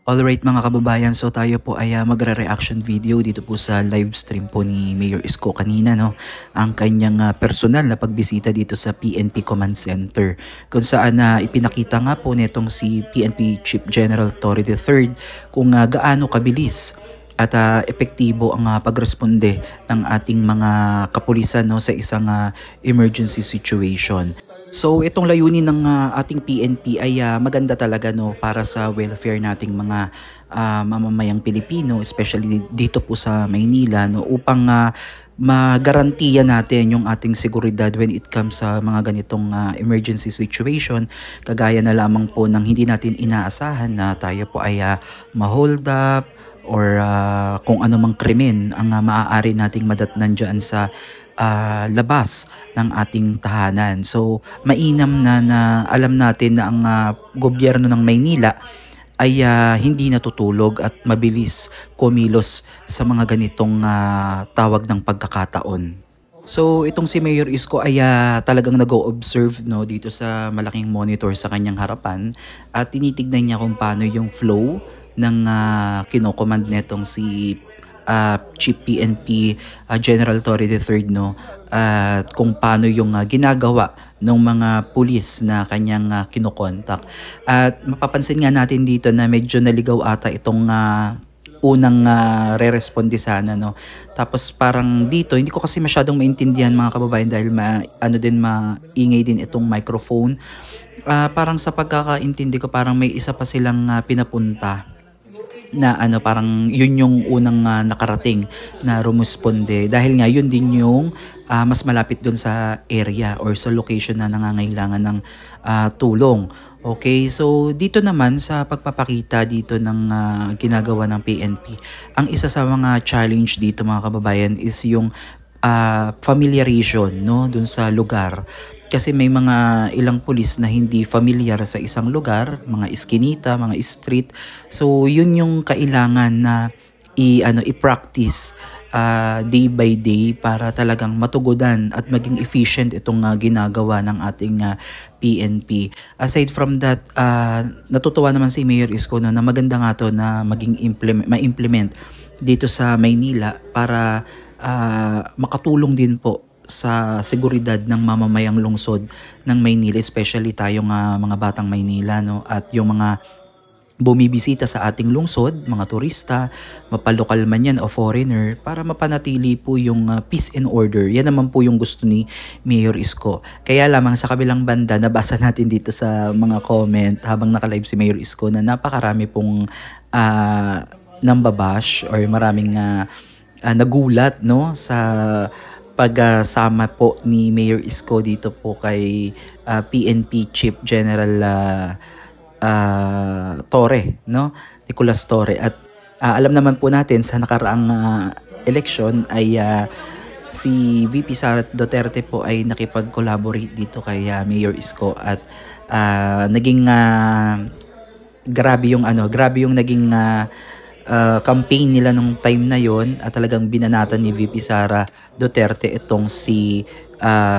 Alright mga kababayan, so tayo po ay magre-reaction video dito po sa live stream po ni Mayor Isko kanina, no? Ang kanyang personal na pagbisita dito sa PNP Command Center, kung saan ipinakita nga po nitong si PNP Chief General Torre III kung gaano kabilis at epektibo ang pagresponde ng ating mga kapulisan, no, sa isang emergency situation. So itong layunin ng ating PNP ay maganda talaga, no, para sa welfare nating mga mamamayang Pilipino, especially dito po sa Maynila, no, upang magarantiya natin yung ating seguridad when it comes sa mga ganitong emergency situation, kagaya na lamang po ng hindi natin inaasahan na tayo po ay ma-hold up or kung ano mang krimen ang maaari nating madatnan dyan sa labas ng ating tahanan. So mainam na alam natin na ang gobyerno ng Maynila ay hindi natutulog at mabilis kumilos sa mga ganitong tawag ng pagkakataon. So itong si Mayor Isko ay talagang nag-o-observe, no, dito sa malaking monitor sa kanyang harapan at tinitignan niya kung paano yung flow ng kinocommand netong si Chief PNP General Torre III, no, at kung paano yung ginagawa ng mga pulis na kanyang kinokontak. At mapapansin nga natin dito na medyo naligaw ata itong unang re-responde sana, no. Tapos parang dito hindi ko kasi masyadong maintindihan mga kababayan dahil maingay din itong microphone. Parang sa pagkakaintindi ko parang may isa pa silang pinapunta na parang yun yung unang nakarating na rumusponde, dahil nga yun din yung mas malapit dun sa area or sa location na nangangailangan ng tulong. Okay, so dito naman sa pagpapakita dito ng ginagawa ng PNP, ang isa sa mga challenge dito mga kababayan is yung familiarization, no, dun sa lugar. Kasi may mga ilang pulis na hindi familiar sa isang lugar, mga iskinita, mga street. So yun yung kailangan na i-practice day by day para talagang matugudan at maging efficient itong ginagawa ng ating PNP. Aside from that, natutuwa naman si Mayor Isko, no, na maganda nga to na ma-implement dito sa Maynila para makatulong din po sa seguridad ng mamamayang lungsod ng Maynila, especially tayong mga batang Maynila, no, at yung mga bumibisita sa ating lungsod, mga turista, mapalokal man yan o foreigner, para mapanatili po yung peace and order. Yan naman po yung gusto ni Mayor Isko. Kaya lamang sa kabilang banda, nabasa natin dito sa mga comment habang nakalive si Mayor Isko na napakarami pong nambabash or maraming nagulat, no, sa pagsama po ni Mayor Isko dito po kay PNP Chief General Torre, no, Nicolas Torre. At alam naman po natin sa nakaraang eleksyon ay si VP Sara Duterte po ay nakipag-collaborate dito kay Mayor Isko at naging grabe yung naging campaign nila nung time na yon, at talagang binanatan ni VP Sara Duterte itong si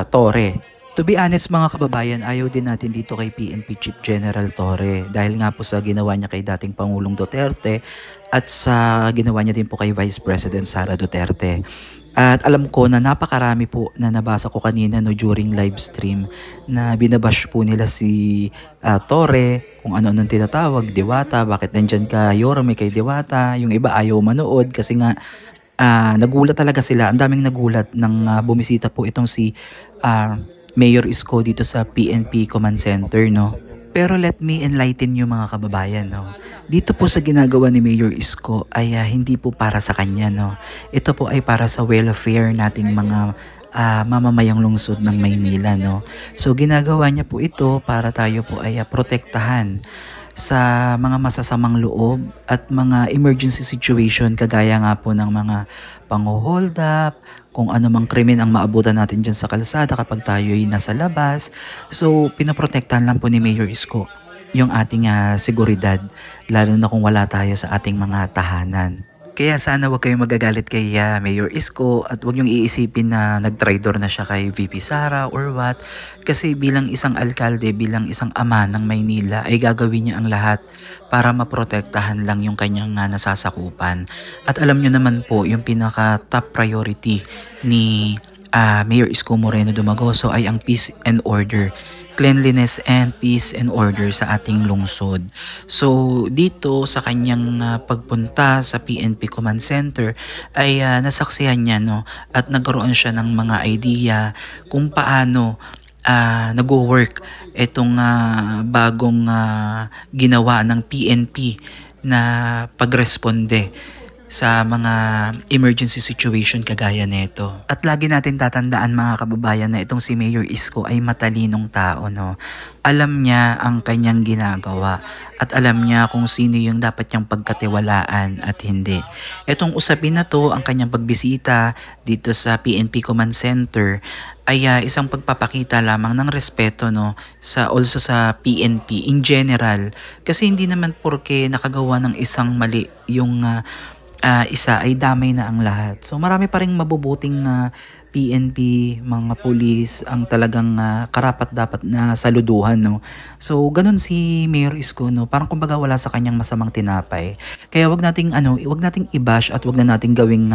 Torre. To be honest mga kababayan, ayaw din natin dito kay PNP Chief General Torre dahil nga po sa ginawa niya kay dating Pangulong Duterte at sa ginawa niya din po kay Vice President Sara Duterte. At alam ko na napakarami po na nabasa ko kanina, no, during live stream na binabash po nila si Torre, kung ano-anong tinatawag, Diwata, bakit nandyan ka Yorme kay Diwata. Yung iba ayaw manood kasi nga nagulat talaga sila. Ang daming nagulat nang bumisita po itong si Mayor Isko dito sa PNP Command Center, no. Pero let me enlighten you mga kababayan, no. Dito po sa ginagawa ni Mayor Isko ay hindi po para sa kanya, no. Ito po ay para sa welfare nating mga mamamayang lungsod ng Maynila, no. So ginagawa niya po ito para tayo po ay protektahan sa mga masasamang loob at mga emergency situation, kagaya nga po ng mga pang-hold up, kung ano mang krimen ang maabutan natin dyan sa kalsada kapag tayo'y nasa labas. So pinaprotektahan lang po ni Mayor Isko yung ating seguridad, lalo na kung wala tayo sa ating mga tahanan. Kaya sana wag kayong magagalit kay Mayor Isko at wag niyong iisipin na nag-traitor na siya kay VP Sara or what. Kasi bilang isang alkalde, bilang isang ama ng Maynila ay gagawin niya ang lahat para maprotektahan lang yung kanyang nasasakupan. At alam niyo naman po, yung pinaka top priority ni Mayor Isko Moreno Dumagoso ay ang peace and order, cleanliness and peace and order sa ating lungsod. So dito sa kanyang pagpunta sa PNP Command Center ay nasaksihan niya, no, at nagkaroon siya ng mga idea kung paano nag-work itong bagong ginawa ng PNP na pagresponde sa mga emergency situation kagaya nito. At lagi natin tatandaan mga kababayan na itong si Mayor Isko ay matalinong tao, no. Alam niya ang kanyang ginagawa at alam niya kung sino yung dapat niyang pagkatiwalaan at hindi. Itong usapin na to, ang kanyang pagbisita dito sa PNP Command Center ay isang pagpapakita lamang ng respeto, no, sa also sa PNP in general, kasi hindi naman porke nakagawa ng isang mali yung isa ay damay na ang lahat. So marami pa ring mabubuting PNP, mga pulis ang talagang karapat dapat na saluduhan, no. So ganun si Mayor Isko, no, parang kumbaga wala sa kanyang masamang tinapay. Kaya wag nating wag nating i-bash at wag na nating gawing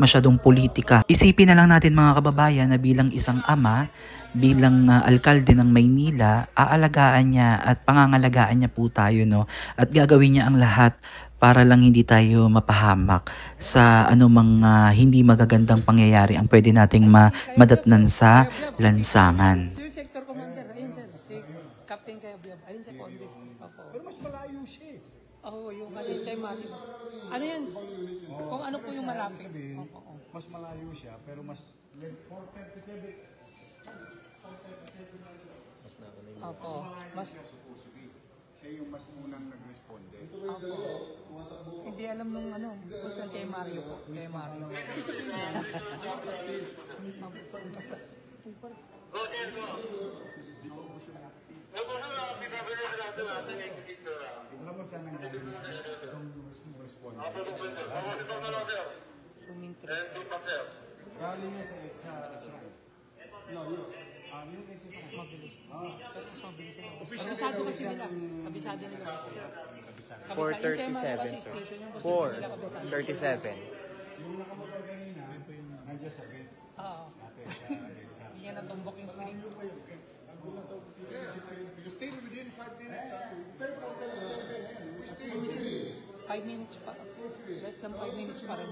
masyadong politika. Isipin na lang natin mga kababayan na bilang isang ama, bilang alkalde ng Maynila, aalagaan niya at pangangalagaan niya po tayo, no, at gagawin niya ang lahat para lang hindi tayo mapahamak sa anumang hindi magagandang pangyayari ang pwede nating madatnan sa lansangan. Si Sector Commander, ayun siya, si Captain Kayabyab, ayun siya Congress. Pero mas malayo siya. Oo, yung kay Mati. Ano yan? Kung ano po yung malapit. Mas malayo siya, pero mas 437. Opo. Mas Siya yung mas unang nag-responde. hindi alam nung basta kay Mario po. Kay Mario. Alam mo saan ang galing itong responde? Sumintro. Galing niya sa shrine. No, yung exercise. Mabilis. Mas mabilis nila. Kabisado kasi nila. Kabisado nila kasi. 4:37, sir. 4:37. Yung nakamagay kanina, nandiyan sa gate. Oo. Natin siya gate sa... Hindi yan natumbok yung string. Still within 5 minutes. 5 minutes pa. Less than 5 minutes pa rin.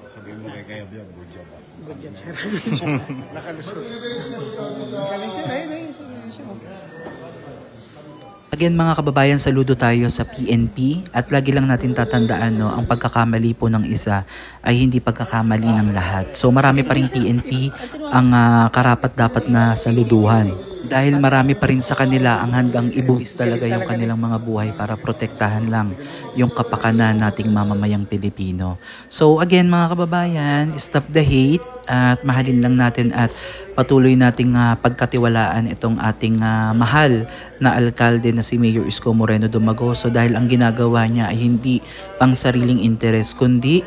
Sabihin mo kay Kayabyab, good job. Good job, sir. Nakalusot. Galing siya. Ayun siya. Again mga kababayan, saludo tayo sa PNP at lagi lang natin tatandaan, no, ang pagkakamali po ng isa ay hindi pagkakamali ng lahat. So marami pa rin PNP ang karapat dapat na saluduhan dahil marami pa rin sa kanila ang handang ibuwis talaga yung kanilang mga buhay para protektahan lang yung kapakanan nating mamamayang Pilipino. So again mga kababayan, stop the hate at mahalin lang natin at patuloy nating pagkatiwalaan itong ating mahal na alkalde na si Mayor Isko Moreno Dumagoso dahil ang ginagawa niya ay hindi pang sariling interes kundi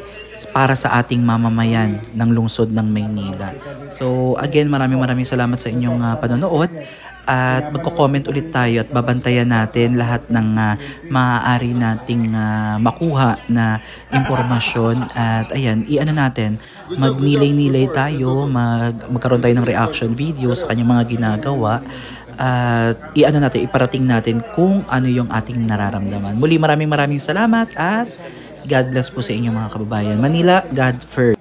para sa ating mamamayan ng lungsod ng Maynila. So again, maraming salamat sa inyong panonood at magko-comment ulit tayo at babantayan natin lahat ng maaari nating makuha na impormasyon at ayan, natin, magnilay-nilay tayo, magkaroon tayo ng reaction video sa kanyang mga ginagawa at natin, iparating natin kung ano yung ating nararamdaman. Muli maraming salamat at God bless po sa inyong mga kababayan. Manila, God first.